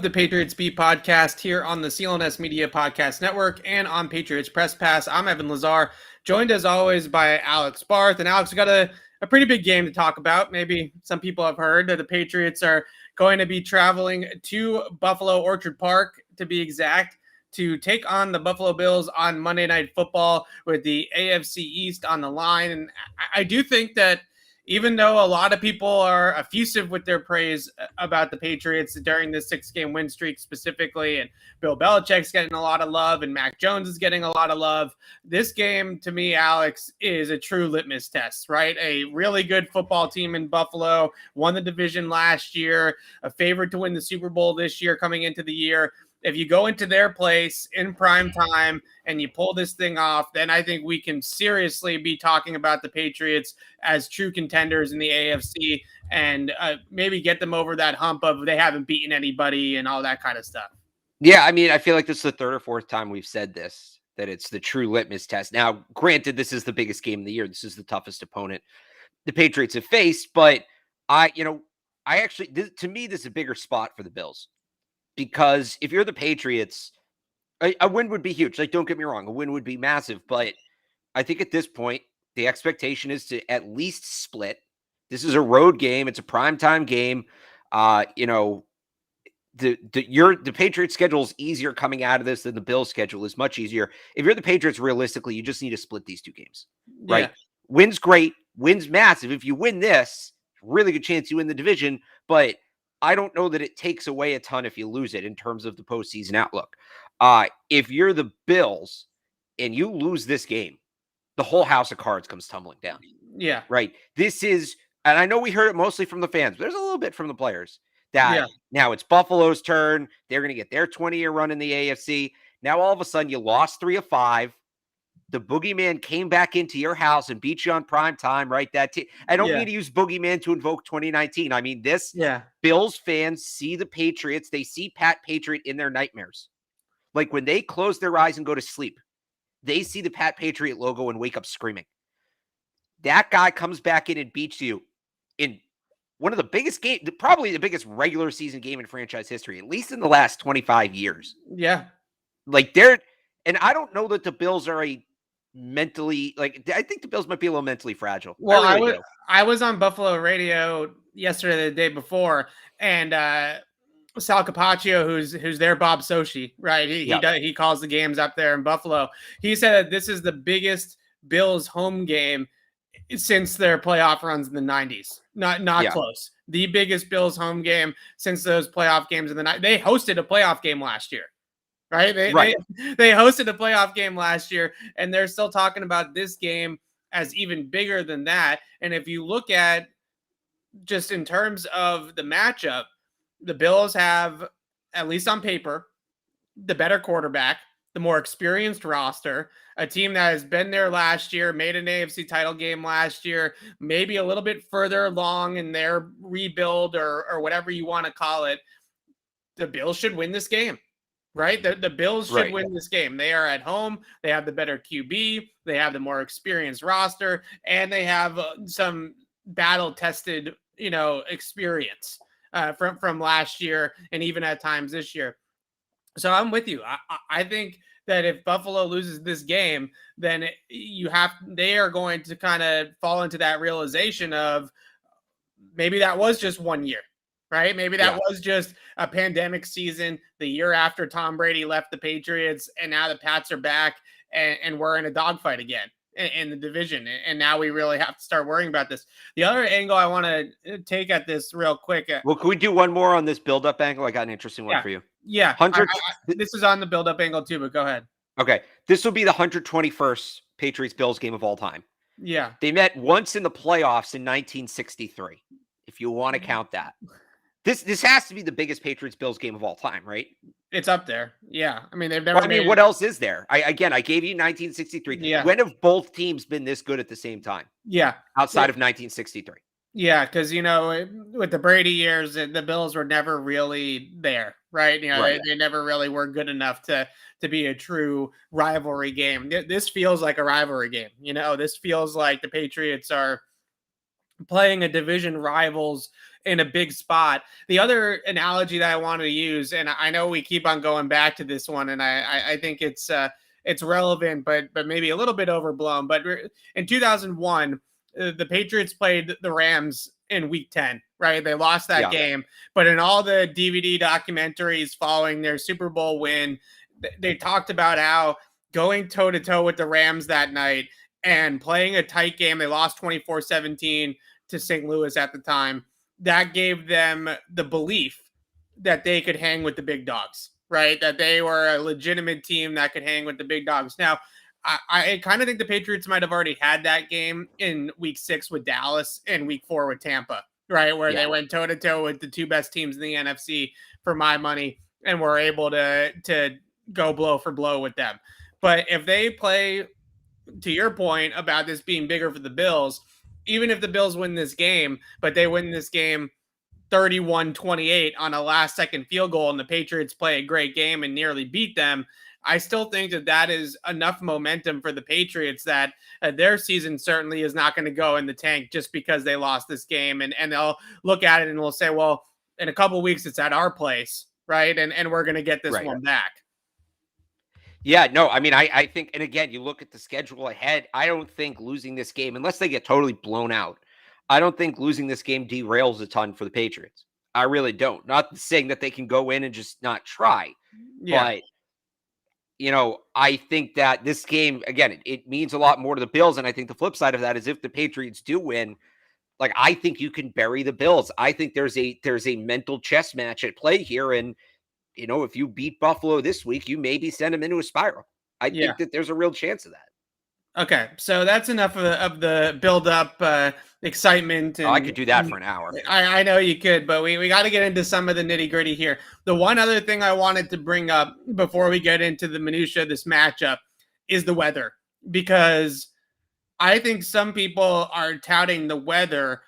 The Patriots Beat podcast here on the CLNS Media Podcast Network and on Patriots Press Pass. I'm Evan Lazar, joined as always by Alex Barth. And Alex, we got a pretty big game to talk about. Maybe some people have heard that the Patriots are going to be traveling to Buffalo Orchard Park, to be exact, to take on the Buffalo Bills on Monday Night Football with the AFC East on the line. And I do think that even though a lot of people are effusive with their praise about the Patriots during this 6-game win streak specifically, and Bill Belichick's getting a lot of love and Mac Jones is getting a lot of love, this game to me, Alex, is a true litmus test, right? A really good football team in Buffalo, won the division last year, a favorite to win the Super Bowl this year coming into the year. If you go into their place in prime time and you pull this thing off, then I think we can seriously be talking about the Patriots as true contenders in the AFC and maybe get them over that hump of they haven't beaten anybody and all that kind of stuff. Yeah, I mean, I feel like this is the third or fourth time we've said this, that it's the true litmus test. Now, granted, this is the biggest game of the year. This is the toughest opponent the Patriots have faced, but to me, this is a bigger spot for the Bills. Because if you're the Patriots, a win would be huge. Like, don't get me wrong, a win would be massive. But I think at this point, the expectation is to at least split. This is a road game. It's a primetime game. The Patriots schedule is easier coming out of this than the Bills schedule is much easier. If you're the Patriots, realistically, you just need to split these two games, right? Yeah. Win's great. Win's massive. If you win this, really good chance you win the division. But I don't know that it takes away a ton if you lose it in terms of the postseason outlook. If you're the Bills and you lose this game, the whole house of cards comes tumbling down. Yeah. Right. This is, and I know we heard it mostly from the fans, but there's a little bit from the players that now it's Buffalo's turn. They're going to get their 20-year run in the AFC. Now, all of a sudden, you lost 3 of 5. The boogeyman came back into your house and beat you on prime time, right? I don't mean to use boogeyman to invoke 2019. I mean, Bills fans see the Patriots. They see Pat Patriot in their nightmares. Like when they close their eyes and go to sleep, they see the Pat Patriot logo and wake up screaming. That guy comes back in and beats you in one of the biggest games, probably the biggest regular season game in franchise history, at least in the last 25 years. Yeah. Like and I don't know that the Bills are mentally, I think the Bills might be a little mentally fragile. Well, I was on Buffalo radio yesterday, the day before, and Sal Capaccio, who's their Bob Sochi, right? He calls the games up there in Buffalo. He said that this is the biggest Bills home game since their playoff runs in the 90s. Not close. The biggest Bills home game since those playoff games in the 90s. They hosted a playoff game last year. Right? They hosted a playoff game last year, and they're still talking about this game as even bigger than that. And if you look at just in terms of the matchup, the Bills have, at least on paper, the better quarterback, the more experienced roster, a team that has been there last year, made an AFC title game last year, maybe a little bit further along in their rebuild or whatever you want to call it. The Bills should win this game. Right? The Bills should win this game. They are at home. They have the better QB. They have the more experienced roster, and they have some battle-tested, experience from last year and even at times this year. So I'm with you. I think that if Buffalo loses this game, then they are going to kind of fall into that realization of maybe that was just 1 year. Right? Maybe that was just a pandemic season, the year after Tom Brady left the Patriots, and now the Pats are back and we're in a dogfight again in the division. And now we really have to start worrying about this. The other angle I want to take at this real quick. Well, can we do one more on this build-up angle? I got an interesting one for you. Yeah. This is on the build-up angle too, but go ahead. Okay. This will be the 121st Patriots-Bills game of all time. Yeah. They met once in the playoffs in 1963, if you want to count that. This has to be the biggest Patriots-Bills game of all time, right? It's up there. Yeah. I mean, they've never what else is there? I gave you 1963. Yeah. When have both teams been this good at the same time? Yeah. Outside of 1963. Yeah, because, with the Brady years, the Bills were never really there, right? They never really were good enough to be a true rivalry game. This feels like a rivalry game. This feels like the Patriots are playing a division rival's in a big spot. The other analogy that I wanted to use, and I know we keep on going back to this one, and I think it's relevant, but maybe a little bit overblown. But in 2001, the Patriots played the Rams in week 10, right? They lost that game, but in all the DVD documentaries following their Super Bowl win, they talked about how going toe to toe with the Rams that night and playing a tight game, they lost 24-17 to St. Louis at the time. That gave them the belief that they could hang with the big dogs, right? That they were a legitimate team that could hang with the big dogs. Now, I kind of think the Patriots might have already had that game in week 6 with Dallas and week 4 with Tampa, right? Where they went toe to toe with the two best teams in the NFC for my money and were able to go blow for blow with them. But if they play, to your point about this being bigger for the Bills, even if the Bills win this game, but they win this game 31-28 on a last second field goal and the Patriots play a great game and nearly beat them, I still think that is enough momentum for the Patriots that their season certainly is not going to go in the tank just because they lost this game. And they'll look at it and we'll say, well, in a couple of weeks, it's at our place, right? And we're going to get this one back. Yeah, no, I mean, I think, and again, you look at the schedule ahead, I don't think losing this game, unless they get totally blown out, I don't think losing this game derails a ton for the Patriots. I really don't. Not saying that they can go in and just not try, but I think that this game, again, it means a lot more to the Bills. And I think the flip side of that is if the Patriots do win, like, I think you can bury the Bills. I think there's a mental chess match at play here. And, if you beat Buffalo this week, you maybe send them into a spiral. I think that there's a real chance of that. Okay, so that's enough of the build-up excitement. And I could do that for an hour. I know you could, but we got to get into some of the nitty-gritty here. The one other thing I wanted to bring up before we get into the minutia of this matchup is the weather, because I think some people are touting the weather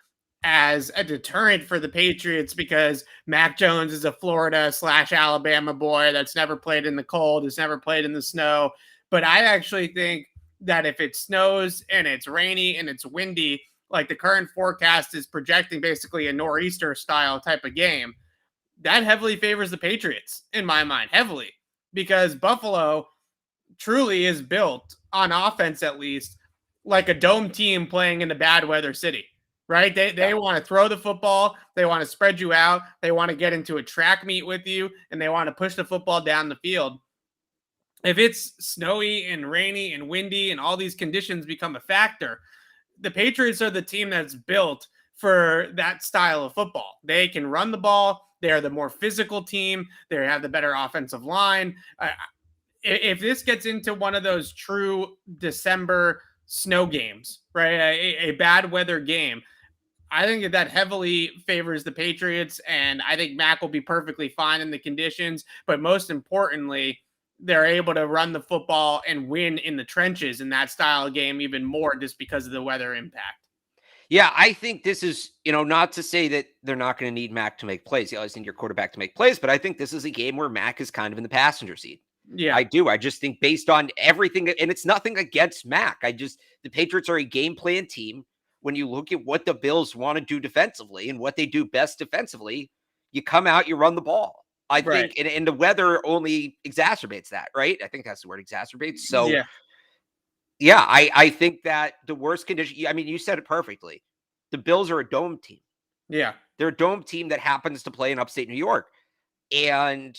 as a deterrent for the Patriots because Mac Jones is a Florida/Alabama boy that's never played in the cold, has never played in the snow. But I actually think that if it snows and it's rainy and it's windy, like the current forecast is projecting basically a nor'easter style type of game, that heavily favors the Patriots in my mind, heavily, because Buffalo truly is built on offense, at least, like a dome team playing in a bad weather city, right? They want to throw the football. They want to spread you out. They want to get into a track meet with you, and they want to push the football down the field. If it's snowy and rainy and windy and all these conditions become a factor, the Patriots are the team that's built for that style of football. They can run the ball. They are the more physical team. They have the better offensive line. If this gets into one of those true December snow games, right, a bad weather game, I think that heavily favors the Patriots, and I think Mac will be perfectly fine in the conditions. But most importantly, they're able to run the football and win in the trenches in that style of game even more just because of the weather impact. Yeah, I think this is, not to say that they're not going to need Mac to make plays. You always need your quarterback to make plays, but I think this is a game where Mac is kind of in the passenger seat. Yeah, I do. I just think based on everything, and it's nothing against Mac. The Patriots are a game plan team. When you look at what the Bills want to do defensively and what they do best defensively, you come out, you run the ball. I think, and the weather only exacerbates that, right? I think that's the word, exacerbates. So, I think that the worst condition, I mean, you said it perfectly. The Bills are a dome team. Yeah. They're a dome team that happens to play in upstate New York. And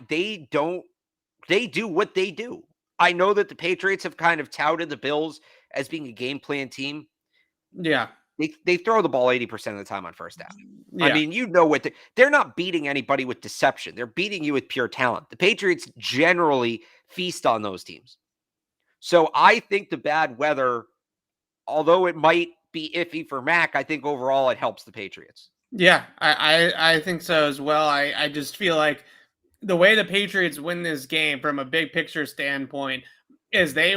they do what they do. I know that the Patriots have kind of touted the Bills as being a game plan team. Yeah. They throw the ball 80% of the time on first down. Yeah. I mean, they're not beating anybody with deception. They're beating you with pure talent. The Patriots generally feast on those teams. So I think the bad weather, although it might be iffy for Mac, I think overall it helps the Patriots. Yeah, I think so as well. I just feel like the way the Patriots win this game from a big picture standpoint is they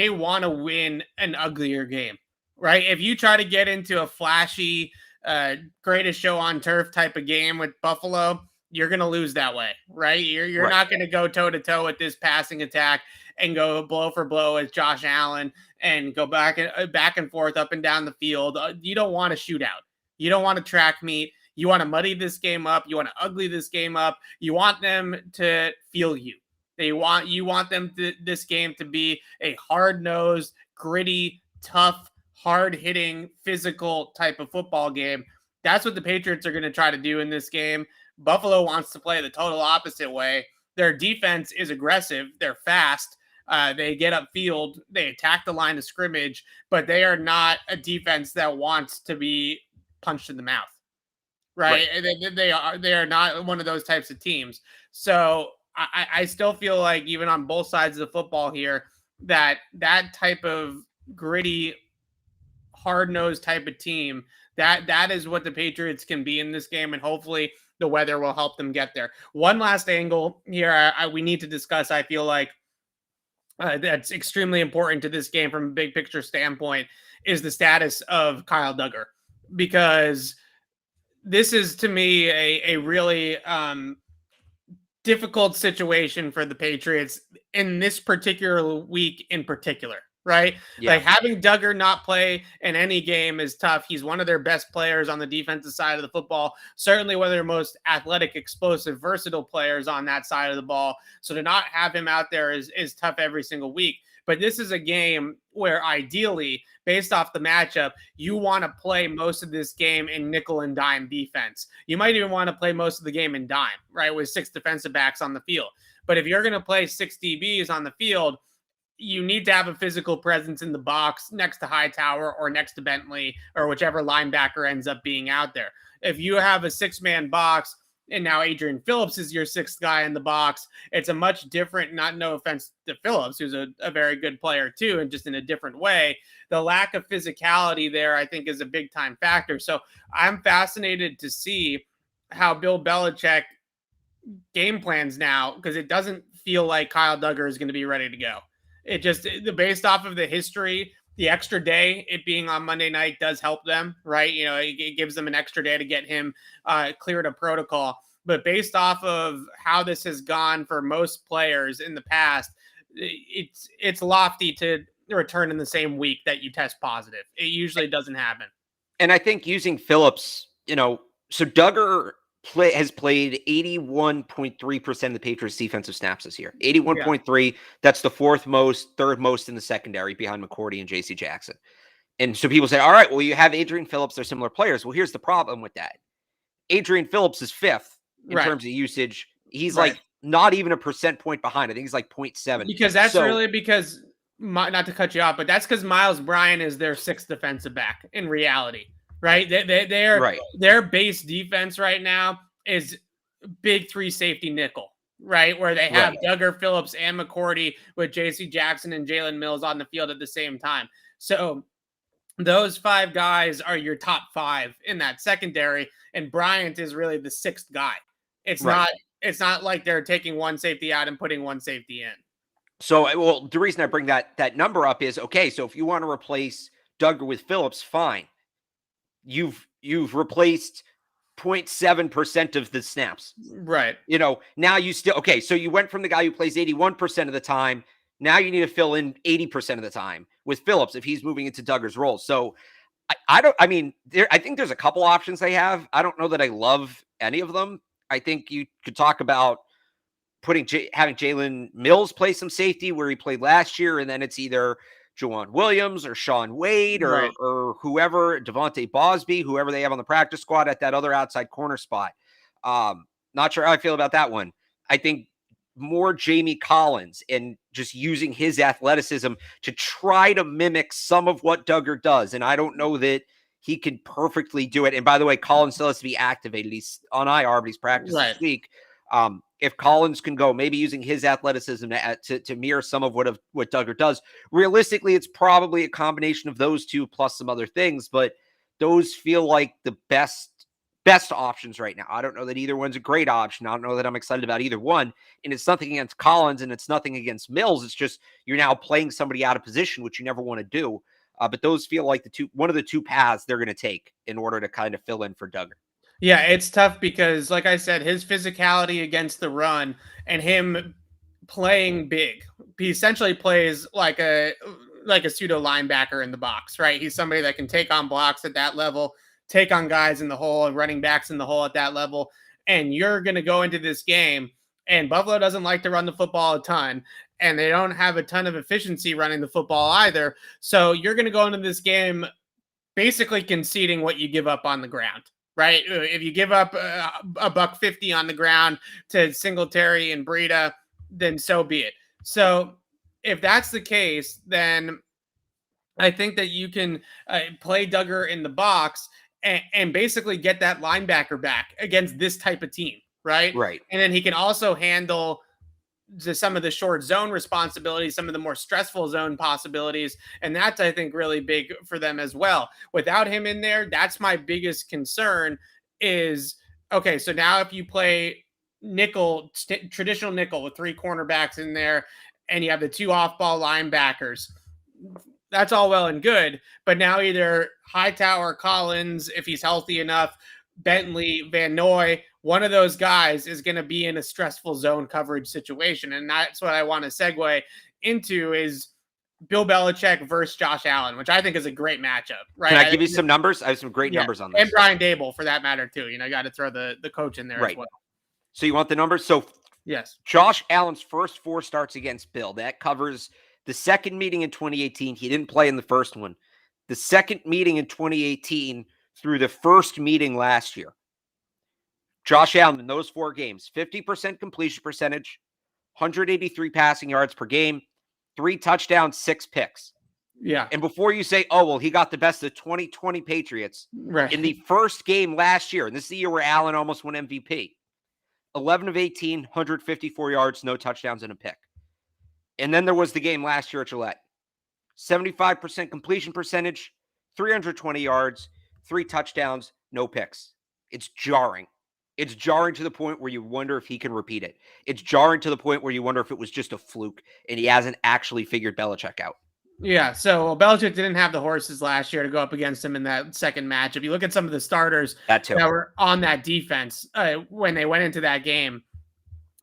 want to win an uglier game. Right? If you try to get into a flashy, greatest show on turf type of game with Buffalo, you're going to lose that way, right? You're not going to go toe to toe with this passing attack and go blow for blow with Josh Allen and go back and forth up and down the field. You don't want a shootout. You don't want to track meet. You want to muddy this game up. You want to ugly this game up. You want them to feel you. You want them this game to be a hard-nosed, gritty, tough, hard-hitting, physical type of football game. That's what the Patriots are going to try to do in this game. Buffalo wants to play the total opposite way. Their defense is aggressive. They're fast. They get upfield. They attack the line of scrimmage, but they are not a defense that wants to be punched in the mouth. Right? They are not one of those types of teams. So I still feel like even on both sides of the football here, that type of gritty, hard-nosed type of team, that is what the Patriots can be in this game, and hopefully the weather will help them get there. One last angle here we need to discuss, I feel like, that's extremely important to this game from a big picture standpoint, is the status of Kyle Duggar, because this is, to me, a really difficult situation for the Patriots in this particular week in particular, right? Yeah. Like, having Duggar not play in any game is tough. He's one of their best players on the defensive side of the football, certainly one of their most athletic, explosive, versatile players on that side of the ball. So to not have him out there is tough every single week. But this is a game where, ideally, based off the matchup, you want to play most of this game in nickel and dime defense. You might even want to play most of the game in dime, right, with 6 defensive backs on the field. But if you're going to play 6 DBs on the field, you need to have a physical presence in the box next to Hightower or next to Bentley or whichever linebacker ends up being out there. If you have a 6-man box, and now Adrian Phillips is your 6th guy in the box, it's a much different, no offense to Phillips, who's a very good player too, and just in a different way. The lack of physicality there, I think, is a big time factor. So I'm fascinated to see how Bill Belichick game plans now, because it doesn't feel like Kyle Duggar is going to be ready to go. It just, based off of the history, the extra day, it being on Monday night, does help them, right? You know, it gives them an extra day to get him cleared of protocol. But based off of how this has gone for most players in the past, it's lofty to return in the same week that you test positive. It usually doesn't happen. And I think using Phillips, so Duggar has played 81.3% of the Patriots defensive snaps this year. 81.3. That's the 4th most, 3rd most in the secondary behind McCourty and JC Jackson. And so people say, all right, well, you have Adrian Phillips. They're similar players. Well, here's the problem with that. Adrian Phillips is 5th in terms of usage. He's like not even a percent point behind. I think he's like 0.7. Because that's really because, not to cut you off, but that's because Miles Bryant is their 6th defensive back in reality. Right? Their base defense right now is big 3 safety nickel, right? Where they have Duggar, Phillips, and McCourty with JC Jackson and Jalen Mills on the field at the same time. So those 5 guys are your top 5 in that secondary, and Bryant is really the 6th guy. It's not like they're taking one safety out and putting one safety in. So, well, the reason I bring that number up is, okay, so if you want to replace Duggar with Phillips, fine. You've replaced 0.7% of the snaps. Right. Now you still, okay, so you went from the guy who plays 81% of the time. Now you need to fill in 80% of the time with Phillips if he's moving into Duggar's role. So I think there's a couple options they have. I don't know that I love any of them. I think you could talk about having Jalen Mills play some safety where he played last year, and then it's either Juwan Williams or Sean Wade or whoever, Devontae Bosby, whoever they have on the practice squad at that other outside corner spot. Not sure how I feel about that one. I think more Jamie Collins and just using his athleticism to try to mimic some of what Duggar does. And I don't know that he can perfectly do it. And by the way, Collins still has to be activated. He's on IR, but he's practiced this week. If Collins can go, maybe using his athleticism to mirror some of what Duggar does. Realistically, it's probably a combination of those two plus some other things, but those feel like the best options right now. I don't know that either one's a great option. I don't know that I'm excited about either one. And it's nothing against Collins and it's nothing against Mills. It's just you're now playing somebody out of position, which you never want to do. But those feel like one of the two paths they're going to take in order to kind of fill in for Duggar. Yeah, it's tough because, like I said, his physicality against the run and him playing big. He essentially plays like a pseudo linebacker in the box, right? He's somebody that can take on blocks at that level, take on guys in the hole and running backs in the hole at that level. And you're going to go into this game, and Buffalo doesn't like to run the football a ton, and they don't have a ton of efficiency running the football either. So you're going to go into this game basically conceding what you give up on the ground, right? If you give up a $150 on the ground to Singletary and Breida, then so be it. So if that's the case, then I think that you can play Duggar in the box and basically get that linebacker back against this type of team, right? Right. And then he can also handle some of the short zone responsibilities, some of the more stressful zone possibilities. And that's, I think, really big for them as well. Without him in there, that's my biggest concern is, okay, so now if you play nickel, traditional nickel with 3 cornerbacks in there, and you have the 2 off-ball linebackers, that's all well and good. But now either Hightower, Collins, if he's healthy enough, Bentley, Van Noy, one of those guys is going to be in a stressful zone coverage situation. And that's what I want to segue into is Bill Belichick versus Josh Allen, which I think is a great matchup, right? Can I give you some numbers? I have some great numbers on this. And Brian Dable for that matter too. You know, got to throw the coach in there as well. So you want the numbers? So yes, Josh Allen's first 4 starts against Bill. That covers the second meeting in 2018. He didn't play in the first one. The second meeting in 2018 through the first meeting last year. Josh Allen in those 4 games, 50% completion percentage, 183 passing yards per game, 3 touchdowns, 6 picks. Yeah. And before you say, oh, well, he got the best of 2020 Patriots, right, in the first game last year, and this is the year where Allen almost won MVP, 11 of 18, 154 yards, no touchdowns, and a pick. And then there was the game last year at Gillette. 75% completion percentage, 320 yards, 3 touchdowns, no picks. It's jarring. It's jarring to the point where you wonder if he can repeat it. It's jarring to the point where you wonder if it was just a fluke and he hasn't actually figured Belichick out. Yeah, so Belichick didn't have the horses last year to go up against him in that second match. If you look at some of the starters that were on that defense when they went into that game,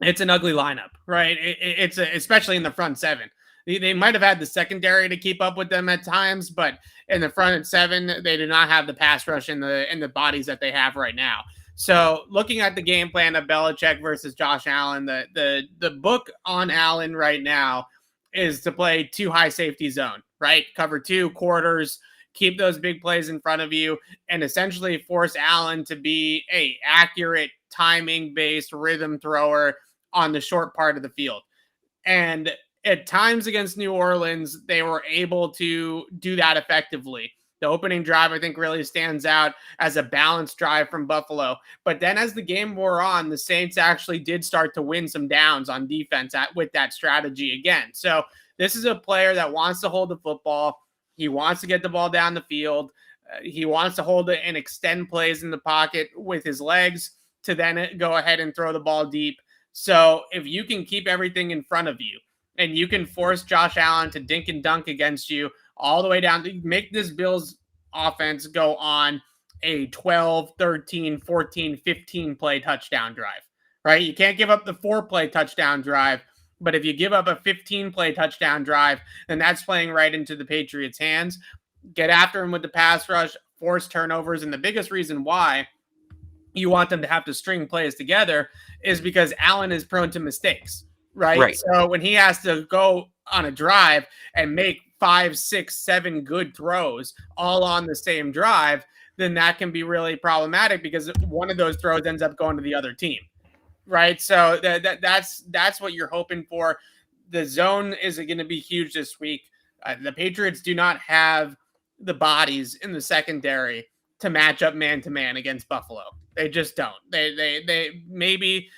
it's an ugly lineup, right? It's especially in the front 7. They might have had the secondary to keep up with them at times, but in the front 7, they do not have the pass rush in the bodies that they have right now. So looking at the game plan of Belichick versus Josh Allen, the book on Allen right now is to play 2 high safety zone, right? Cover 2 quarters, keep those big plays in front of you, and essentially force Allen to be a accurate timing-based rhythm thrower on the short part of the field. And at times against New Orleans, they were able to do that effectively. The opening drive, I think, really stands out as a balanced drive from Buffalo. But then as the game wore on, the Saints actually did start to win some downs on defense with that strategy again. So this is a player that wants to hold the football. He wants to get the ball down the field. He wants to hold it and extend plays in the pocket with his legs to then go ahead and throw the ball deep. So if you can keep everything in front of you and you can force Josh Allen to dink and dunk against you all the way down to make this Bills offense go on a 12, 13, 14, 15 play touchdown drive, right? You can't give up the 4-play touchdown drive, but if you give up a 15-play touchdown drive, then that's playing right into the Patriots' hands. Get after them with the pass rush, force turnovers, and the biggest reason why you want them to have to string plays together is because Allen is prone to mistakes, right? So when he has to go on a drive and make 5, 6, 7 good throws all on the same drive, then that can be really problematic because one of those throws ends up going to the other team, right? So that's what you're hoping for. The zone is going to be huge this week. The Patriots do not have the bodies in the secondary to match up man-to-man against Buffalo. They just don't. They maybe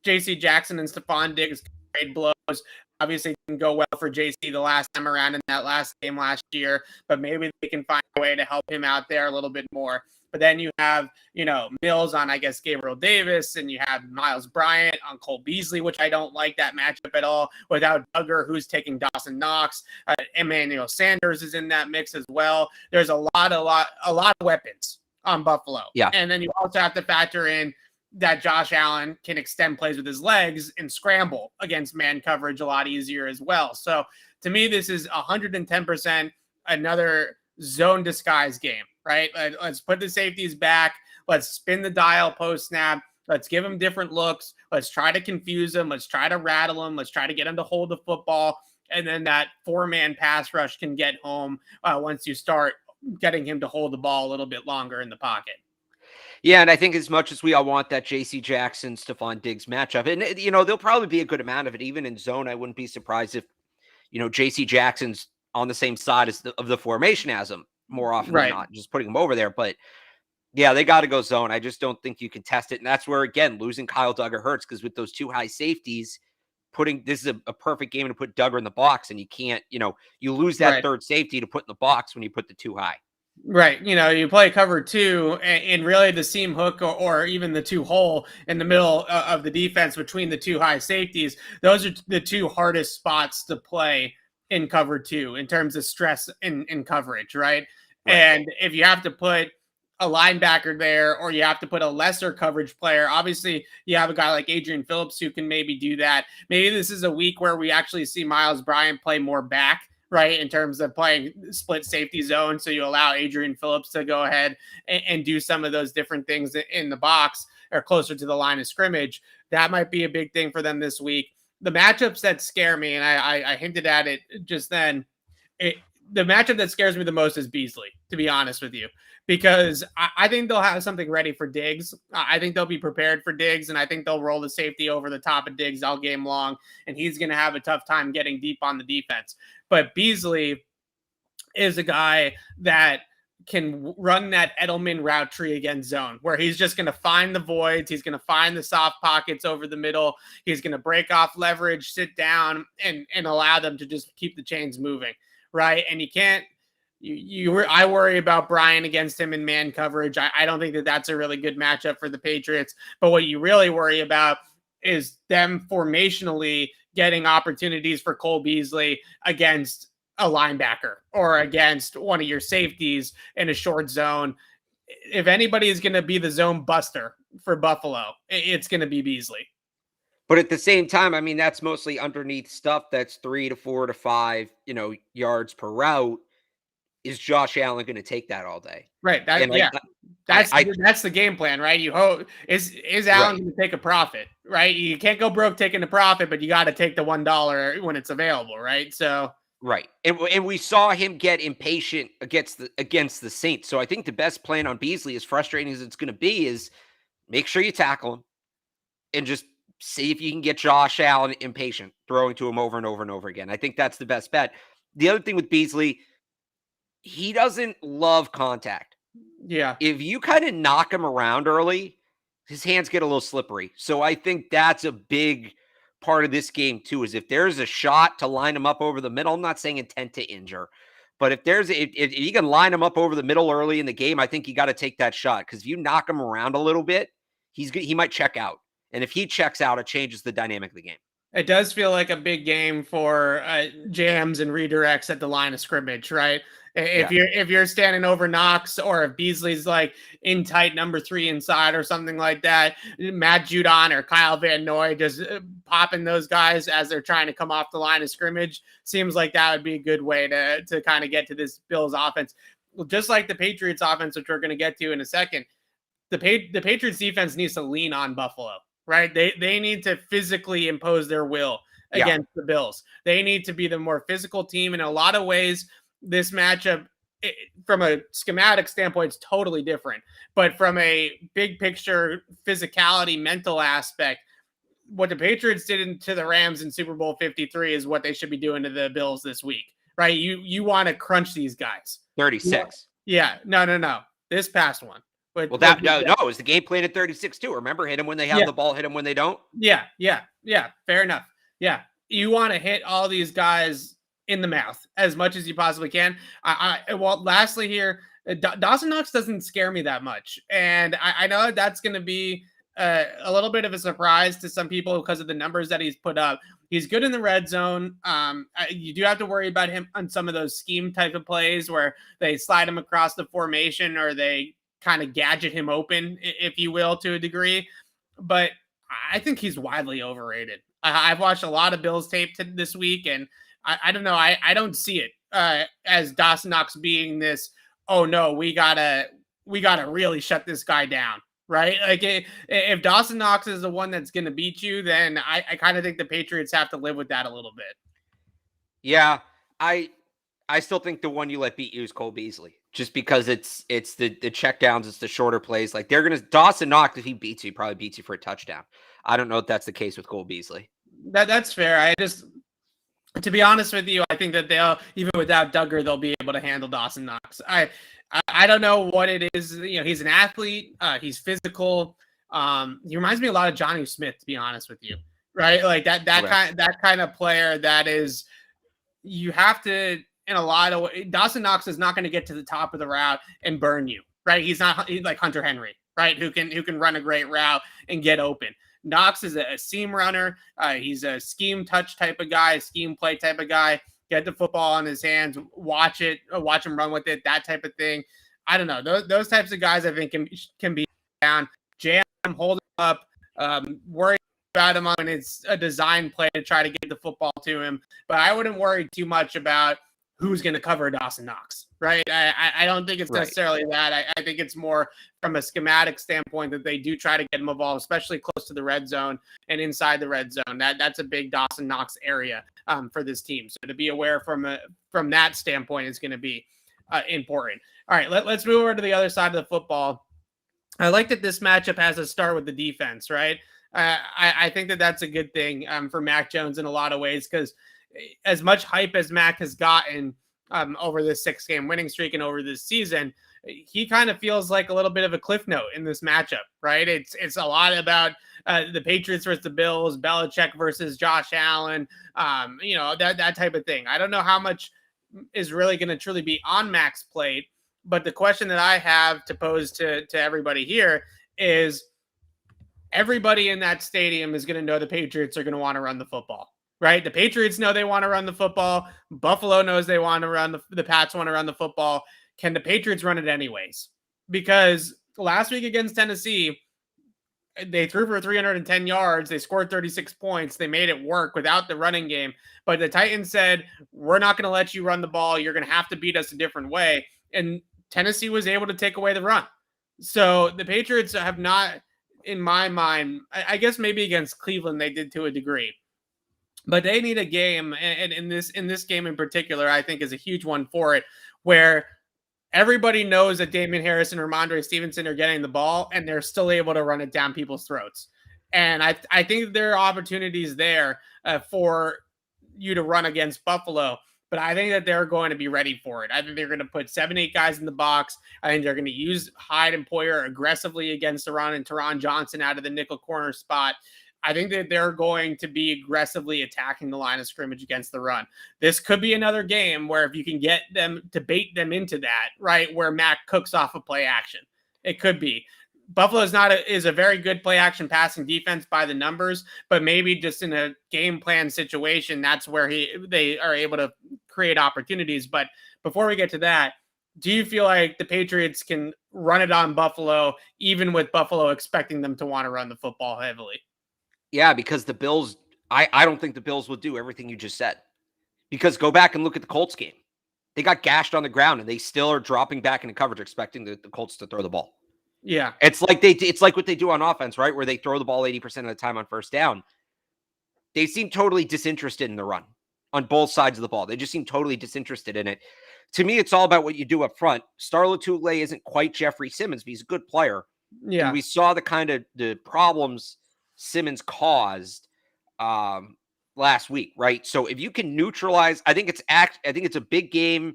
J.C. Jackson and Stephon Diggs trade blows. Obviously, didn't go well for JC the last time around in that last game last year, but maybe they can find a way to help him out there a little bit more. But then you have, Mills on, I guess, Gabriel Davis, and you have Miles Bryant on Cole Beasley, which I don't like that matchup at all, without Duggar, who's taking Dawson Knox. Emmanuel Sanders is in that mix as well. There's a lot of weapons on Buffalo. Yeah. And then you also have to factor in that Josh Allen can extend plays with his legs and scramble against man coverage a lot easier as well. So to me, this is 110% another zone disguise game. right? Let's put the safeties back. Let's spin the dial post snap. Let's give them different looks. Let's try to confuse them. Let's try to rattle them. Let's try to get them to hold the football. And then that 4-man pass rush can get home once you start getting him to hold the ball a little bit longer in the pocket. Yeah, and I think as much as we all want that J.C. Jackson, Stephon Diggs matchup, and, there'll probably be a good amount of it, even in zone. I wouldn't be surprised if, J.C. Jackson's on the same side of the formation as him more often than not, just putting him over there. But yeah, they got to go zone. I just don't think you can test it. And that's where, again, losing Kyle Duggar hurts, because with those 2 high safeties, this is a perfect game to put Duggar in the box, and you can't, you lose that third safety to put in the box when you put the 2 high. Right. You play cover 2 and really the seam hook or even the 2 hole in the middle of the defense between the 2 high safeties. Those are the 2 hardest spots to play in cover 2 in terms of stress in coverage. Right. And if you have to put a linebacker there, or you have to put a lesser coverage player, obviously you have a guy like Adrian Phillips who can maybe do that. Maybe this is a week where we actually see Miles Bryant play more back, right, in terms of playing split safety zone. So you allow Adrian Phillips to go ahead and do some of those different things in the box or closer to the line of scrimmage. That might be a big thing for them this week. The matchups that scare me, and I hinted at it just then, the matchup that scares me the most is Beasley, to be honest with you, because I think they'll have something ready for Diggs. I think they'll be prepared for Diggs, and I think they'll roll the safety over the top of Diggs all game long, and he's going to have a tough time getting deep on the defense. But Beasley is a guy that can run that Edelman route tree against zone, where he's just going to find the voids. He's going to find the soft pockets over the middle. He's going to break off leverage, sit down, and allow them to just keep the chains moving. Right. And you can't, I worry about Brian against him in man coverage. I don't think that that's a really good matchup for the Patriots. But what you really worry about is them formationally getting opportunities for Cole Beasley against a linebacker or against one of your safeties in a short zone. If anybody is going to be the zone buster for Buffalo, it's going to be Beasley. But at the same time, I mean, that's mostly underneath stuff that's 3 to 4 to 5, yards per route. Is Josh Allen going to take that all day? Right. That's the game plan, right? You hope is Allen going to take a profit, right? You can't go broke taking a profit, but you got to take the $1 when it's available, right? So right, and we saw him get impatient against the Saints. So I think the best plan on Beasley, as frustrating as it's going to be, is make sure you tackle him and just see if you can get Josh Allen impatient, throwing to him over and over and over again. I think that's the best bet. The other thing with Beasley, he doesn't love contact. Yeah. If you kind of knock him around early, his hands get a little slippery. So I think that's a big part of this game too, is if there's a shot to line him up over the middle, I'm not saying intent to injure, but if you can line him up over the middle early in the game, I think you got to take that shot, because if you knock him around a little bit, he might check out. And if he checks out, it changes the dynamic of the game. It does feel like a big game for jams and redirects at the line of scrimmage, right? If you're standing over Knox, or if Beasley's like in tight number 3 inside or something like that, Matt Judon or Kyle Van Noy just popping those guys as they're trying to come off the line of scrimmage seems like that would be a good way to kind of get to this Bills offense. Just like the Patriots offense, which we're going to get to in a second, the Patriots defense needs to lean on Buffalo. Right. They need to physically impose their will against the Bills. They need to be the more physical team. In a lot of ways, this matchup, from a schematic standpoint, is totally different. But from a big picture physicality, mental aspect, what the Patriots did to the Rams in Super Bowl 53 is what they should be doing to the Bills this week. Right. You want to crunch these guys. 36. Yeah. No. This past one. Well, it was the game plan at 36 too. Remember, hit them when they have the ball, hit them when they don't. Yeah. Fair enough. Yeah, you want to hit all these guys in the mouth as much as you possibly can. Lastly here, Dawson Knox doesn't scare me that much, and I know that's going to be a little bit of a surprise to some people because of the numbers that he's put up. He's good in the red zone. You do have to worry about him on some of those scheme type of plays where they slide him across the formation or they kind of gadget him open, if you will, to a degree. But I think he's widely overrated. I've watched a lot of Bills tape this week, and I don't know. I don't see it as Dawson Knox being this oh no, we gotta really shut this guy down, right? Like if Dawson Knox is the one that's gonna beat you, then I kind of think the Patriots have to live with that a little bit. Yeah, I still think the one you let beat you is Cole Beasley, just because it's the checkdowns, it's the shorter plays. Like they're gonna Dawson Knox, if he beats you, probably beats you for a touchdown. I don't know if that's the case with Cole Beasley. That's fair. I just, to be honest with you, I think that they'll, even without Duggar, they'll be able to handle Dawson Knox. I don't know what it is. He's an athlete. He's physical. He reminds me a lot of Jonnu Smith, to be honest with you, right? Like that kind of player that is, you have to, in a lot of ways, Dawson Knox is not going to get to the top of the route and burn you, right? He's like Hunter Henry, right? Who can run a great route and get open. Knox is a seam runner. He's a scheme touch type of guy, scheme play type of guy. Get the football in his hands, watch him run with it, that type of thing. I don't know. Those types of guys I think can be down. Jam, hold him up, worry about him when it's a design play to try to get the football to him. But I wouldn't worry too much about who's going to cover Dawson Knox, right? I don't think it's necessarily that. I think it's more from a schematic standpoint that they do try to get him involved, especially close to the red zone and inside the red zone. That's a big Dawson Knox area for this team. So to be aware from that standpoint is going to be important. All right, let's move over to the other side of the football. I like that this matchup has a start with the defense, right? I think that that's a good thing for Mac Jones in a lot of ways, because as much hype as Mac has gotten over this 6-game winning streak and over this season, he kind of feels like a little bit of a cliff note in this matchup, right? It's a lot about the Patriots versus the Bills, Belichick versus Josh Allen, that type of thing. I don't know how much is really going to truly be on Mac's plate, but the question that I have to pose to everybody here is, everybody in that stadium is going to know the Patriots are going to want to run the football. Right? The Patriots know they want to run the football. Buffalo knows they want to run the Pats want to run the football. Can the Patriots run it anyways? Because last week against Tennessee, they threw for 310 yards. They scored 36 points. They made it work without the running game. But the Titans said, we're not going to let you run the ball. You're going to have to beat us a different way. And Tennessee was able to take away the run. So the Patriots have not, in my mind, I guess maybe against Cleveland they did to a degree. But they need a game, and in this game in particular, I think is a huge one for it, where everybody knows that Damian Harris and Ramondre Stevenson are getting the ball, and they're still able to run it down people's throats. And I think there are opportunities there for you to run against Buffalo, but I think that they're going to be ready for it. I think they're going to put 7-8 guys in the box. I think they're going to use Hyde and Poyer aggressively against the run and Teron Johnson out of the nickel corner spot. I think that they're going to be aggressively attacking the line of scrimmage against the run. This could be another game where if you can get them to bait them into that, right, where Mac cooks off a play action, it could be. Buffalo is a very good play action passing defense by the numbers, but maybe just in a game plan situation, that's where they are able to create opportunities. But before we get to that, do you feel like the Patriots can run it on Buffalo, even with Buffalo expecting them to want to run the football heavily? Yeah, because the Bills, I don't think the Bills will do everything you just said. Because go back and look at the Colts game. They got gashed on the ground, and they still are dropping back into coverage, expecting the Colts to throw the ball. Yeah. It's like what they do on offense, right? Where they throw the ball 80% of the time on first down. They seem totally disinterested in the run on both sides of the ball. They just seem totally disinterested in it. To me, it's all about what you do up front. Star Lotulelei isn't quite Jeffrey Simmons, but he's a good player. Yeah. And we saw the kind of the problems Simmons caused last week, right? So if you can neutralize, I think it's a big game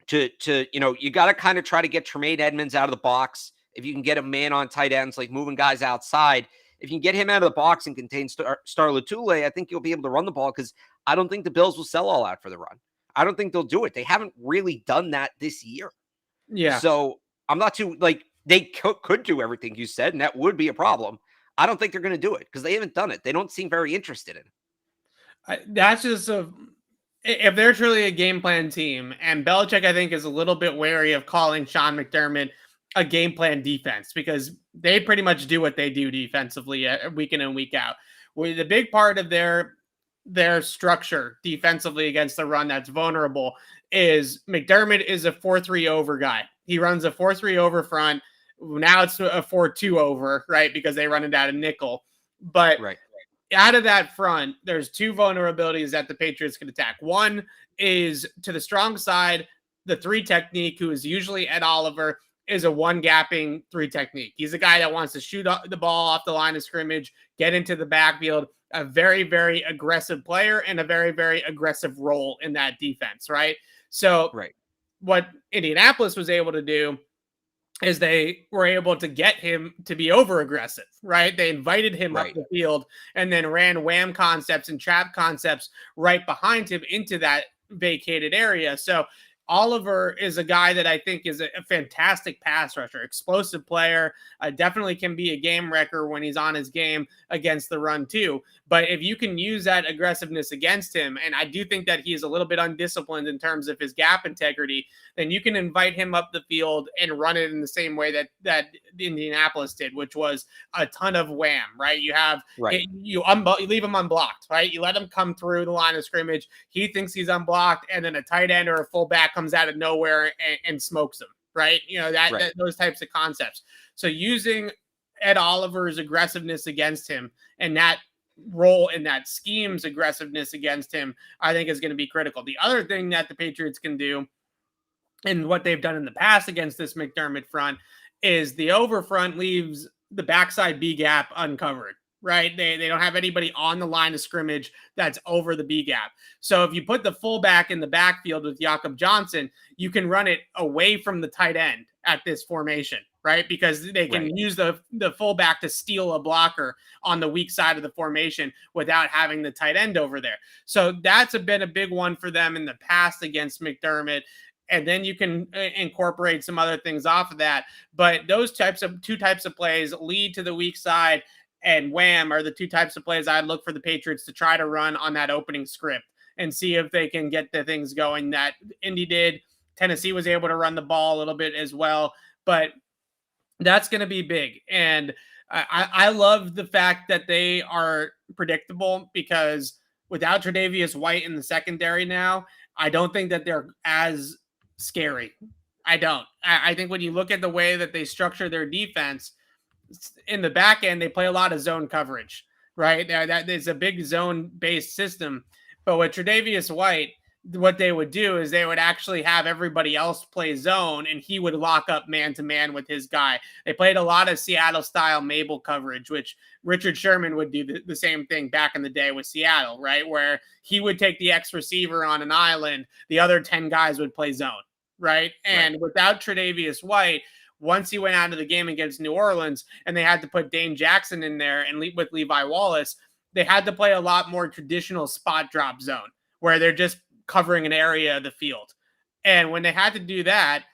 to you got to kind of try to get Tremaine Edmonds out of the box. If you can get a man on tight ends, like moving guys outside, if you can get him out of the box and contain Star Lotulelei, I think you'll be able to run the ball, because I don't think the Bills will sell all out for the run. I don't think they'll do it. They haven't really done that this year. Yeah. So I'm not too, they could do everything you said, and that would be a problem. I don't think they're going to do it because they haven't done it. They don't seem very interested in it. That's just if they're truly a game plan team, and Belichick, I think, is a little bit wary of calling Sean McDermott a game plan defense, because they pretty much do what they do defensively week in and week out. The big part of their their structure defensively against the run that's vulnerable is McDermott is a 4-3 over guy. He runs a 4-3 over front. Now it's a 4-2 over, right? Because they run it out of nickel. But out of that front, there's two vulnerabilities that the Patriots can attack. One is to the strong side, the 3 technique, who is usually Ed Oliver, is a one gapping 3 technique. He's a guy that wants to shoot the ball off the line of scrimmage, get into the backfield, a very, very aggressive player and a very, very aggressive role in that defense, right? So what Indianapolis was able to do is they were able to get him to be over aggressive, right? They invited him up the field and then ran wham concepts and trap concepts right behind him into that vacated area. So Oliver is a guy that I think is a fantastic pass rusher, explosive player, definitely can be a game wrecker when he's on his game against the run too. But if you can use that aggressiveness against him, and I do think that he is a little bit undisciplined in terms of his gap integrity, then you can invite him up the field and run it in the same way that Indianapolis did, which was a ton of wham, right? You have you leave him unblocked, right? You let him come through the line of scrimmage. He thinks he's unblocked, and then a tight end or a fullback comes out of nowhere and smokes him, right? You know, that those types of concepts. So using Ed Oliver's aggressiveness against him and that role in that scheme's aggressiveness against him, I think is going to be critical. The other thing that the Patriots can do, and what they've done in the past against this McDermott front, is the over front leaves the backside B gap uncovered, right? They don't have anybody on the line of scrimmage that's over the B gap. So if you put the fullback in the backfield with Jakob Johnson, you can run it away from the tight end at this formation, right? Because they can use the fullback to steal a blocker on the weak side of the formation without having the tight end over there. So that's been a big one for them in the past against McDermott. And then you can incorporate some other things off of that. But those two types of plays lead to the weak side, and wham are the 2 types of plays I'd look for the Patriots to try to run on that opening script and see if they can get the things going that Indy did. Tennessee was able to run the ball a little bit as well, but that's going to be big. And I love the fact that they are predictable, because without Tre'Davious White in the secondary now, I don't think that they're as scary. I don't. I think when you look at the way that they structure their defense in the back end, they play a lot of zone coverage, right? That is a big zone-based system. But with Tre'Davious White, what they would do is they would actually have everybody else play zone, and he would lock up man-to-man with his guy. They played a lot of Seattle-style Mabel coverage, which Richard Sherman would do the same thing back in the day with Seattle, right? Where he would take the X receiver on an island, the other 10 guys would play zone, right? And without Tre'Davious White, once he went out of the game against New Orleans and they had to put Dane Jackson in there and with Levi Wallace, they had to play a lot more traditional spot drop zone where they're just covering an area of the field. And when they had to do that,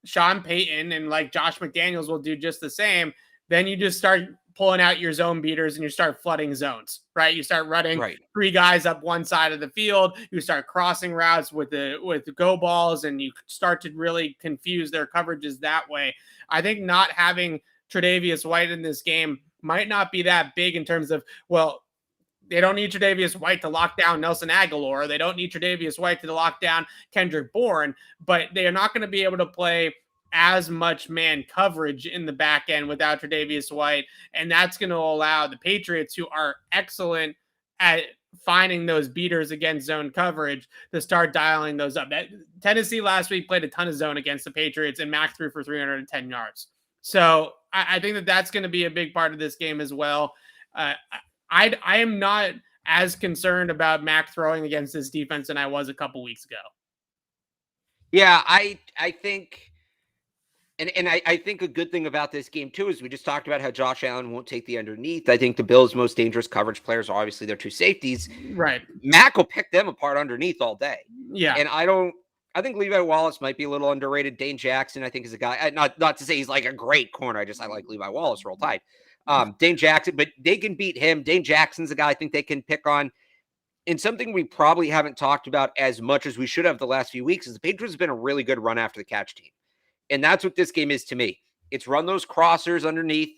Sean Payton and like Josh McDaniels will do just the same. Then you just start pulling out your zone beaters and you start flooding zones, right? You start running 3 guys up one side of the field. You start crossing routes with the go balls, and you start to really confuse their coverages that way. I think not having Tre'Davious White in this game might not be that big in terms of, well, they don't need Tre'Davious White to lock down Nelson Aguilar. They don't need Tre'Davious White to lock down Kendrick Bourne, but they are not going to be able to play as much man coverage in the back end without Tre'Davious White. And that's going to allow the Patriots, who are excellent at finding those beaters against zone coverage, to start dialing those up. Tennessee last week played a ton of zone against the Patriots, and Mac threw for 310 yards. So I think that that's going to be a big part of this game as well. I am not as concerned about Mac throwing against this defense than I was a couple weeks ago. Yeah, I think, and I think a good thing about this game too is we just talked about how Josh Allen won't take the underneath. I think the Bills' most dangerous coverage players are obviously their 2 safeties. Right. Mac will pick them apart underneath all day. Yeah. And I think Levi Wallace might be a little underrated. Dane Jackson, I think, is a guy, not to say he's like a great corner. I like Levi Wallace, roll tide. Dane Jackson, but they can beat him. Dane Jackson's a guy I think they can pick on. And something we probably haven't talked about as much as we should have the last few weeks is the Patriots have been a really good run after the catch team. And that's what this game is to me. It's run those crossers underneath,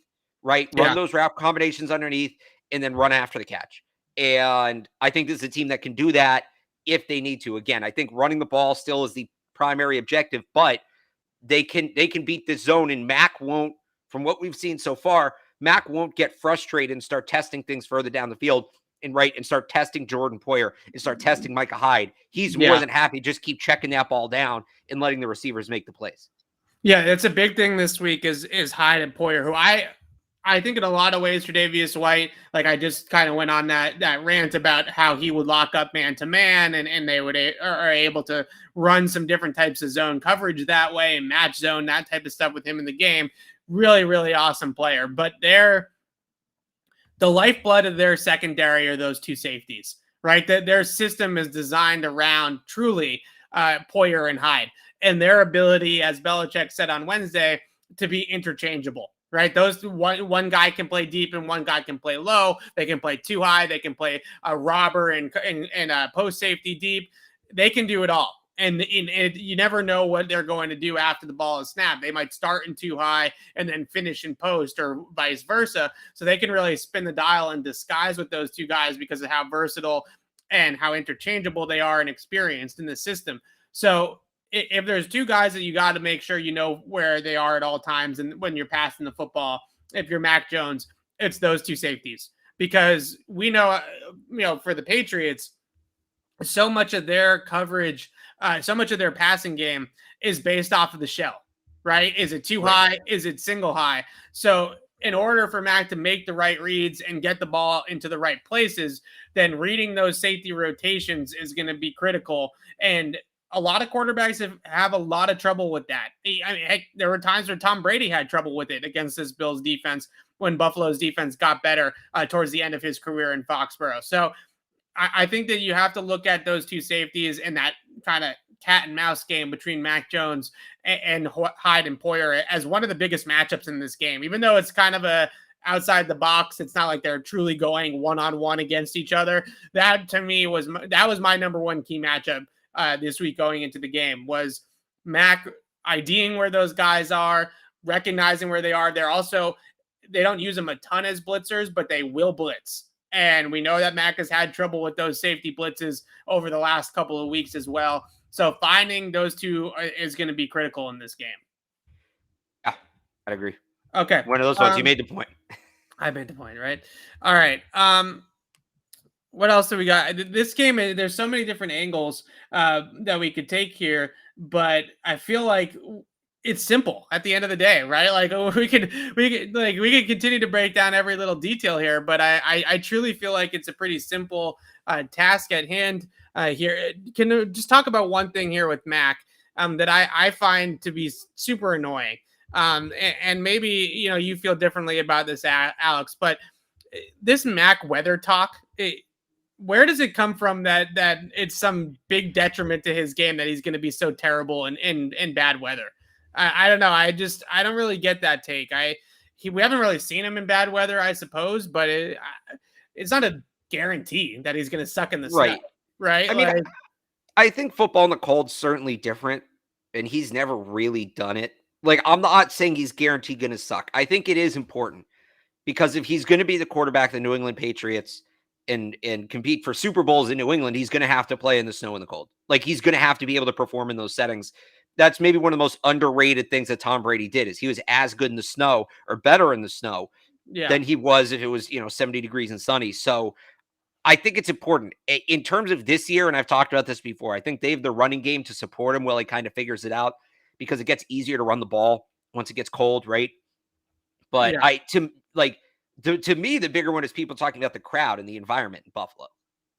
right? Run those route combinations underneath, and then run after the catch. And I think this is a team that can do that if they need to. Again, I think running the ball still is the primary objective, but they can beat this zone, and Mac won't, from what we've seen so far, Mac won't get frustrated and start testing things further down the field and start testing Jordan Poyer and start testing Micah Hyde. He's more than happy just keep checking that ball down and letting the receivers make the plays. Yeah, it's a big thing this week is Hyde and Poyer, who I think in a lot of ways Tre'Davious White, like I just kind of went on that rant about how he would lock up man to man and they are able to run some different types of zone coverage that way and match zone, that type of stuff with him in the game. Really, really awesome player. But the lifeblood of their secondary are those two safeties, right? That their system is designed around truly Poyer and Hyde and their ability, as Belichick said on Wednesday, to be interchangeable. Right, those one guy can play deep and one guy can play low. They can play too high. They can play a robber and post safety deep. They can do it all, and you never know what they're going to do after the ball is snapped. They might start in too high and then finish in post, or vice versa. So they can really spin the dial and disguise with those two guys because of how versatile and how interchangeable they are and experienced in the system. So if there's two guys that you got to make sure you know where they are at all times, and when you're passing the football, if you're Mac Jones, it's those two safeties, because we know, for the Patriots, so much of their coverage, so much of their passing game is based off of the shell, right? Is it too high? Is it single high? So in order for Mac to make the right reads and get the ball into the right places, then reading those safety rotations is going to be critical. And a lot of quarterbacks have a lot of trouble with that. I mean, heck, there were times where Tom Brady had trouble with it against this Bills defense when Buffalo's defense got better towards the end of his career in Foxborough. So I think that you have to look at those two safeties and that kind of cat and mouse game between Mac Jones and Hyde and Poyer as one of the biggest matchups in this game. Even though it's kind of a outside the box, it's not like they're truly going one-on-one against each other. That to me was my number one key matchup this week going into the game, was Mac IDing where those guys are, recognizing where they are. They don't use them a ton as blitzers, but they will blitz. And we know that Mac has had trouble with those safety blitzes over the last couple of weeks as well. So finding those two is going to be critical in this game. Yeah, I'd agree. Okay. One of those ones. You made the point. I made the point, right? All right. What else do we got? This game, there's so many different angles that we could take here, but I feel like it's simple at the end of the day, right? Like we could continue to break down every little detail here, but I truly feel like it's a pretty simple task at hand here. Can you just talk about one thing here with Mac that I find to be super annoying? And maybe you feel differently about this, Alex, but this Mac weather talk. Where does it come from that it's some big detriment to his game that he's going to be so terrible in bad weather? I don't know. I don't really get that take. We haven't really seen him in bad weather, I suppose, but it's not a guarantee that he's going to suck in the snow, right? I mean, I think football in the cold's certainly different, and he's never really done it. Like, I'm not saying he's guaranteed going to suck. I think it is important because if he's going to be the quarterback of the New England Patriots and compete for Super Bowls in New England, he's going to have to play in the snow and the cold. Like, he's going to have to be able to perform in those settings. That's maybe one of the most underrated things that Tom Brady did, is he was as good in the snow or better in the snow than he was if it was, 70 degrees and sunny. So I think it's important in terms of this year. And I've talked about this before. I think they have the running game to support him while he kind of figures it out, because it gets easier to run the ball once it gets cold. Right. But to me, the bigger one is people talking about the crowd and the environment in Buffalo.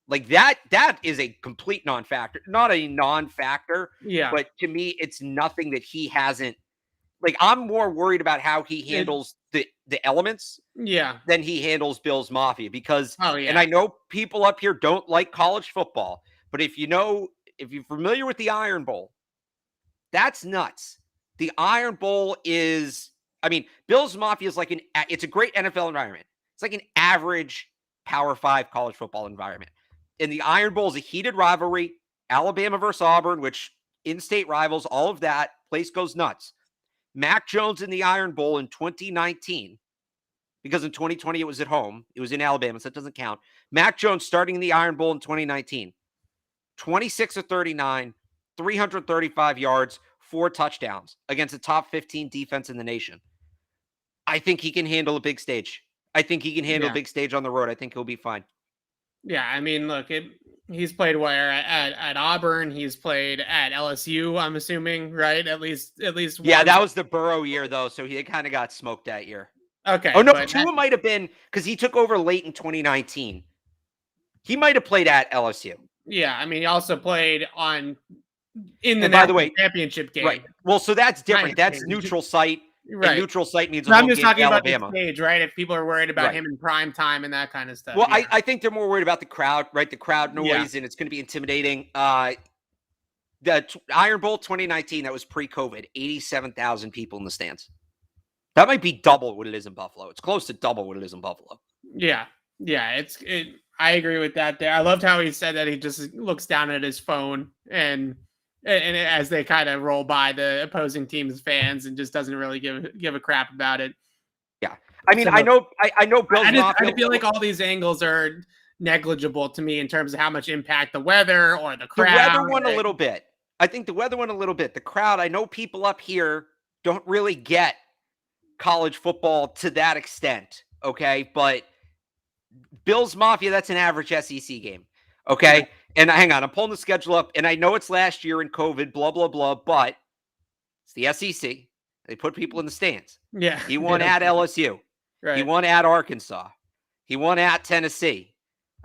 Like that is a complete non-factor, not a non-factor. Yeah. But to me, it's nothing that he hasn't. Like, I'm more worried about how he handles the elements than he handles Bill's Mafia, because, and I know people up here don't like college football, but if you're familiar with the Iron Bowl, that's nuts. The Iron Bowl is, Bill's Mafia is it's a great NFL environment. It's like an average Power 5 college football environment. And the Iron Bowl is a heated rivalry. Alabama versus Auburn, which in-state rivals, all of that, place goes nuts. Mac Jones in the Iron Bowl in 2019, because in 2020 it was at home. It was in Alabama, so that doesn't count. Mac Jones starting in the Iron Bowl in 2019, 26 of 39, 335 yards, 4 touchdowns against a top 15 defense in the nation. I think he can handle a big stage. I think he can handle a big stage on the road. I think he'll be fine. Yeah, I mean, look, he's played where at Auburn. He's played at LSU. I'm assuming, right? At least. Yeah, that was the Burrow year though, so he kind of got smoked that year. Okay. Oh no, Tua might have been because he took over late in 2019. He might have played at LSU. Yeah, I mean, he also played in the by the way, championship game. Right. Well, so that's different. That's neutral site. Right. And neutral site means I'm just talking about the stage, right? If people are worried about him in prime time and that kind of stuff. Well, I think they're more worried about the crowd, right? The crowd noise, and it's going to be intimidating. The Iron Bowl 2019, that was pre-COVID, 87,000 people in the stands. That might be double what it is in Buffalo. It's close to double what it is in Buffalo. Yeah. I agree with that there. I loved how he said that he just looks down at his phone and as they kind of roll by the opposing team's fans and just doesn't really give a crap about it. Yeah. I mean, I know Bill's I feel like all these angles are negligible to me in terms of how much impact the weather or the crowd. The weather won a little bit. I think the weather won a little bit. The crowd, I know people up here don't really get college football to that extent, okay? But Bills Mafia, that's an average SEC game, okay? Yeah. And hang on, I'm pulling the schedule up, and I know it's last year in COVID, blah, blah, blah, but it's the SEC. They put people in the stands. Yeah. He won at LSU. Right. He won at Arkansas. He won at Tennessee.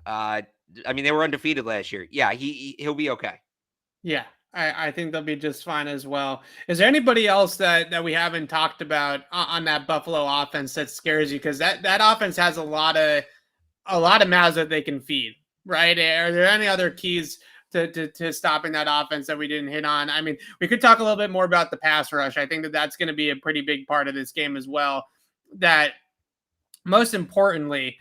I mean, they were undefeated last year. Yeah, he'll be okay. Yeah, I think they'll be just fine as well. Is there anybody else that we haven't talked about on that Buffalo offense that scares you? Because that offense has a lot of mouths that they can feed, right? Are there any other keys to stopping that offense that we didn't hit on? I mean, we could talk a little bit more about the pass rush. I think that's going to be a pretty big part of this game as well. That most importantly,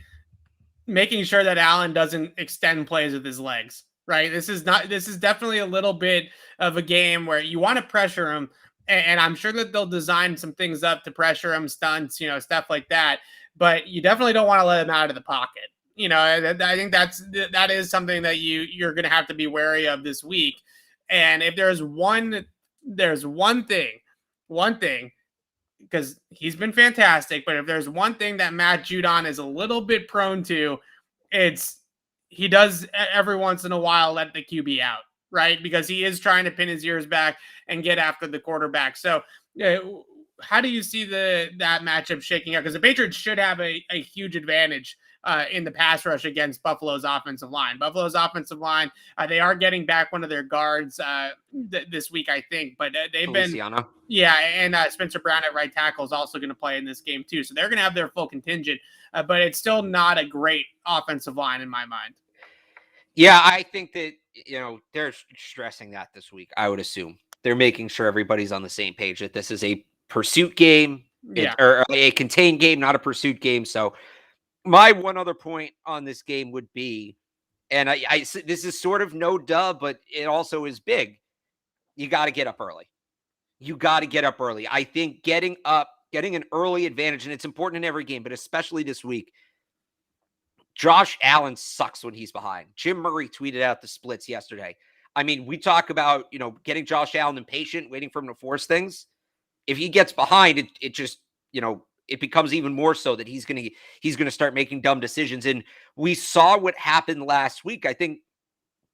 making sure that Allen doesn't extend plays with his legs, right? This is definitely a little bit of a game where you want to pressure him. And I'm sure that they'll design some things up to pressure him, stunts, stuff like that. But you definitely don't want to let him out of the pocket. I think that is something that you're going to have to be wary of this week. And if there's one thing, because he's been fantastic, but if there's one thing that Matt Judon is a little bit prone to, he does every once in a while let the QB out, right? Because he is trying to pin his ears back and get after the quarterback. So how do you see that matchup shaking out? Because the Patriots should have a huge advantage in the pass rush against Buffalo's offensive line. Buffalo's offensive line, they are getting back one of their guards this week, I think, but they've Feliciano. And Spencer Brown at right tackle is also going to play in this game too. So they're going to have their full contingent, but it's still not a great offensive line in my mind. Yeah, I think that, they're stressing that this week. I would assume they're making sure everybody's on the same page that this is a pursuit game or a contained game, not a pursuit game. So my one other point on this game would be, and I this is sort of no duh, but it also is big. You got to get up early. I think getting an early advantage, and it's important in every game, but especially this week. Josh Allen sucks when he's behind. Jim Murray tweeted out the splits yesterday. I mean, we talk about, getting Josh Allen impatient, waiting for him to force things. If he gets behind, it just, it becomes even more so that he's going to start making dumb decisions. And we saw what happened last week. I think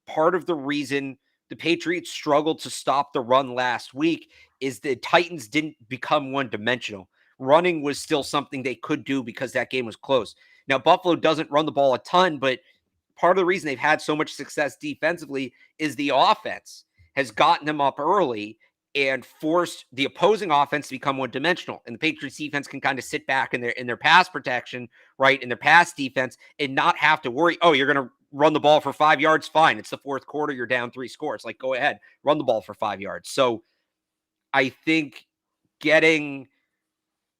part of the reason the Patriots struggled to stop the run last week is the Titans didn't become one-dimensional. Running was still something they could do because that game was close. Now, Buffalo doesn't run the ball a ton, but part of the reason they've had so much success defensively is the offense has gotten them up early and forced the opposing offense to become one-dimensional. And the Patriots defense can kind of sit back in their pass protection, right, in their pass defense, and not have to worry, oh, you're going to run the ball for 5 yards? Fine. It's the fourth quarter. You're down 3 scores. Like, go ahead. Run the ball for 5 yards. So I think getting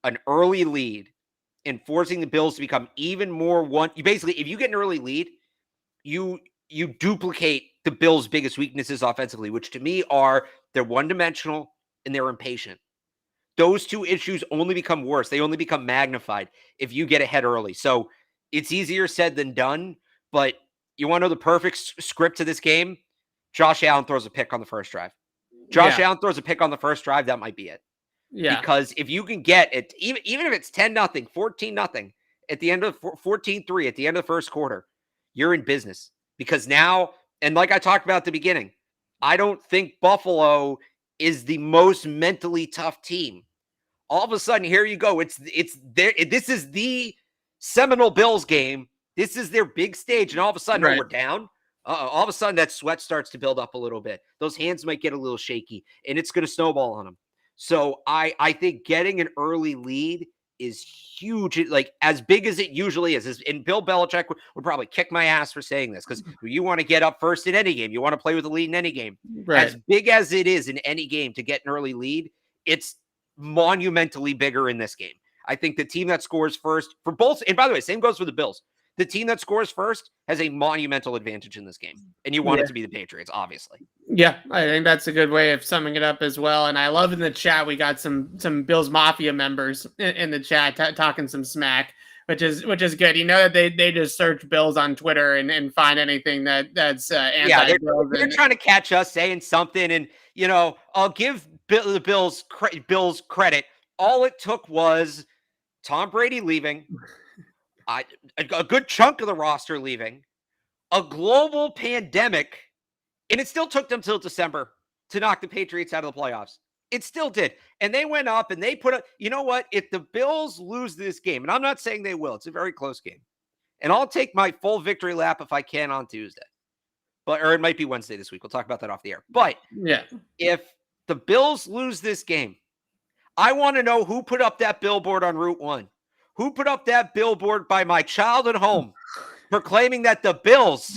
an early lead and forcing the Bills to become even more if you get an early lead, you duplicate the Bills' biggest weaknesses offensively, which to me are they're one-dimensional and they're impatient. those two issues only become worse. They only become magnified if you get ahead early. So it's easier said than done, but you want to know the perfect script to this game? Josh Allen throws a pick on the first drive. Josh Allen throws a pick on the first drive, that might be it. Yeah. Because if you can get it, even if it's 10-0, 14-0 at the end of 14-3 at the end of the first quarter, you're in business. Because now, and like I talked about at the beginning, I don't think Buffalo is the most mentally tough team. All of a sudden, here you go. It's there. This is the Seminole Bills game. This is their big stage, and all of a sudden, we're down. All of a sudden, that sweat starts to build up a little bit. Those hands might get a little shaky, and it's going to snowball on them. So I think getting an early lead is huge, like as big as it usually is. And Bill Belichick would probably kick my ass for saying this, because you want to get up first in any game. You want to play with a lead in any game. Right. As big as it is in any game to get an early lead, it's monumentally bigger in this game. I think the team that scores first for both, and by the way, same goes for the Bills. The team that scores first has a monumental advantage in this game, and you want it to be the Patriots, obviously. Yeah, I think that's a good way of summing it up as well. And I love in the chat we got some Bills Mafia members in the chat talking some smack, which is good. You know that they just search Bills on Twitter and find anything that's anti-Bills. They're trying to catch us saying something, and I'll give the Bills credit. All it took was Tom Brady leaving. A good chunk of the roster leaving, a global pandemic, and it still took them till December to knock the Patriots out of the playoffs. It still did. And they went up and they put up, you know what? If the Bills lose this game, and I'm not saying they will, it's a very close game. And I'll take my full victory lap if I can on Tuesday. Or it might be Wednesday this week. We'll talk about that off the air. But if the Bills lose this game, I want to know who put up that billboard on Route 1. Who put up that billboard by my childhood home proclaiming that the Bills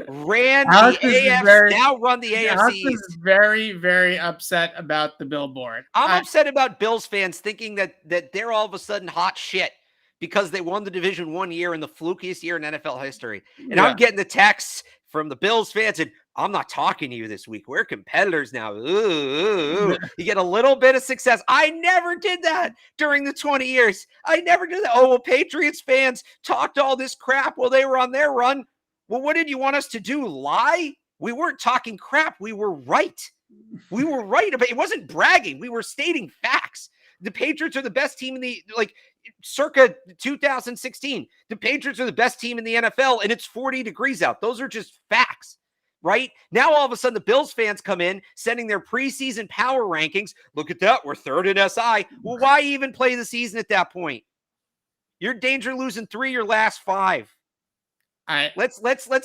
ran the AFC, now run the AFC? Alex is very, very upset about the billboard. I'm upset about Bills fans thinking that they're all of a sudden hot shit because they won the division one year in the flukiest year in NFL history. And I'm getting the texts from the Bills fans, and I'm not talking to you this week. We're competitors now. Ooh. You get a little bit of success. I never did that during the 20 years. I never did that. Oh, well, Patriots fans talked all this crap while they were on their run. Well, what did you want us to do? Lie? We weren't talking crap. We were right. We were right. It wasn't bragging. We were stating facts. The Patriots are the best team in the, circa 2016. The Patriots are the best team in the NFL, and it's 40 degrees out. Those are just facts, right? Now, all of a sudden, the Bills fans come in, sending their preseason power rankings. Look at that. We're third in SI. Well, why even play the season at that point? You're in danger of losing 3 of your last 5. All right, let's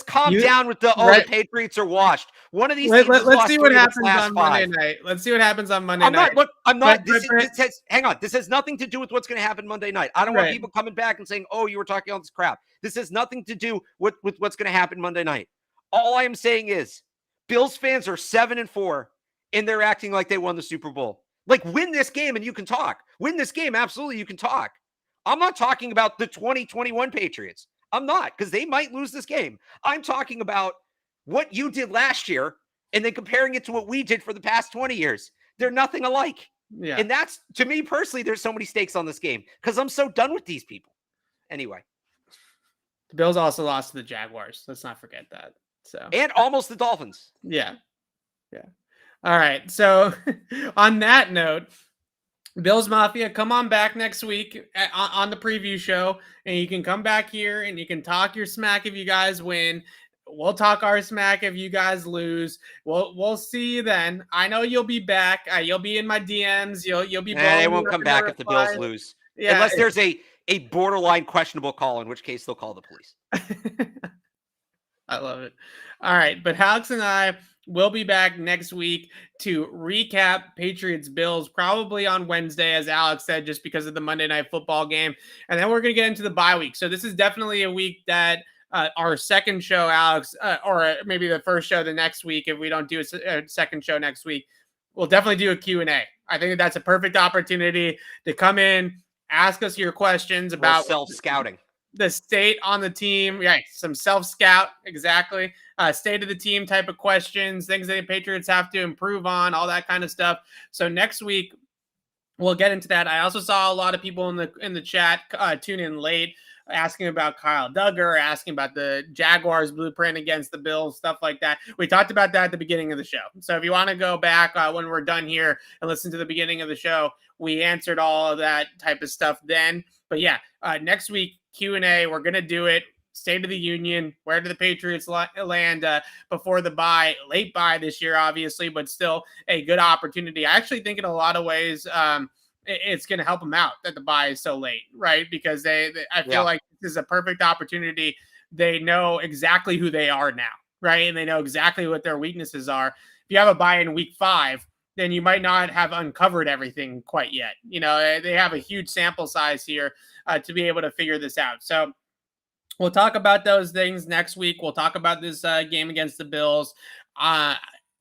calm down with the Patriots are washed. One of these teams let's see what happens on Monday night. Let's see what happens on Monday night. I'm not. Hang on. This has nothing to do with what's going to happen Monday night. I don't want people coming back and saying, "Oh, you were talking all this crap." This has nothing to do with what's going to happen Monday night. All I am saying is, Bills fans are 7-4, and they're acting like they won the Super Bowl. Like, win this game and you can talk. Win this game, absolutely, you can talk. I'm not talking about the 2021 Patriots. I'm not, because they might lose this game. I'm talking about what you did last year and then comparing it to what we did for the past 20 years. They're nothing alike. Yeah. And that's, to me personally, there's so many stakes on this game because I'm so done with these people. Anyway. The Bills also lost to the Jaguars. Let's not forget that. And almost the Dolphins. Yeah. All right. So on that note, Bills Mafia, come on back next week on the preview show, and you can come back here and you can talk your smack if you guys win. We'll talk our smack if you guys lose. We'll see you then. I know you'll be back. You'll be in my DMs. You'll be. They won't come back if the Bills lose, unless there's a borderline questionable call, in which case they'll call the police. I love it. All right, but Alex and I will be back next week to recap Patriots Bills, probably on Wednesday, as Alex said, just because of the Monday Night Football game. And then we're going to get into the bye week. So this is definitely a week that our second show, Alex, or maybe the first show the next week, if we don't do a second show next week, we'll definitely do a Q&A. I think that's a perfect opportunity to come in, ask us your questions about self-scouting. The state on the team, some self-scout, exactly. State of the team type of questions, things that the Patriots have to improve on, all that kind of stuff. So next week, we'll get into that. I also saw a lot of people in the chat tune in late, asking about Kyle Duggar, asking about the Jaguars blueprint against the Bills, stuff like that. We talked about that at the beginning of the show. So if you want to go back when we're done here and listen to the beginning of the show, we answered all of that type of stuff then. But yeah, next week, Q&A, we're going to do it. State of the Union, where do the Patriots land before the bye, late bye this year, obviously, but still a good opportunity. I actually think in a lot of ways, it's going to help them out that the bye is so late, right? Because I feel like this is a perfect opportunity. They know exactly who they are now, right? And they know exactly what their weaknesses are. If you have a bye in week 5, then you might not have uncovered everything quite yet. They have a huge sample size here to be able to figure this out. So we'll talk about those things next week. We'll talk about this game against the Bills.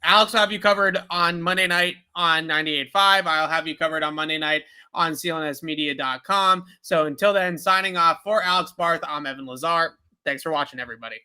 Alex will have you covered on Monday night on 98.5. I'll have you covered on Monday night on CLNSmedia.com. So until then, signing off for Alex Barth, I'm Evan Lazar. Thanks for watching, everybody.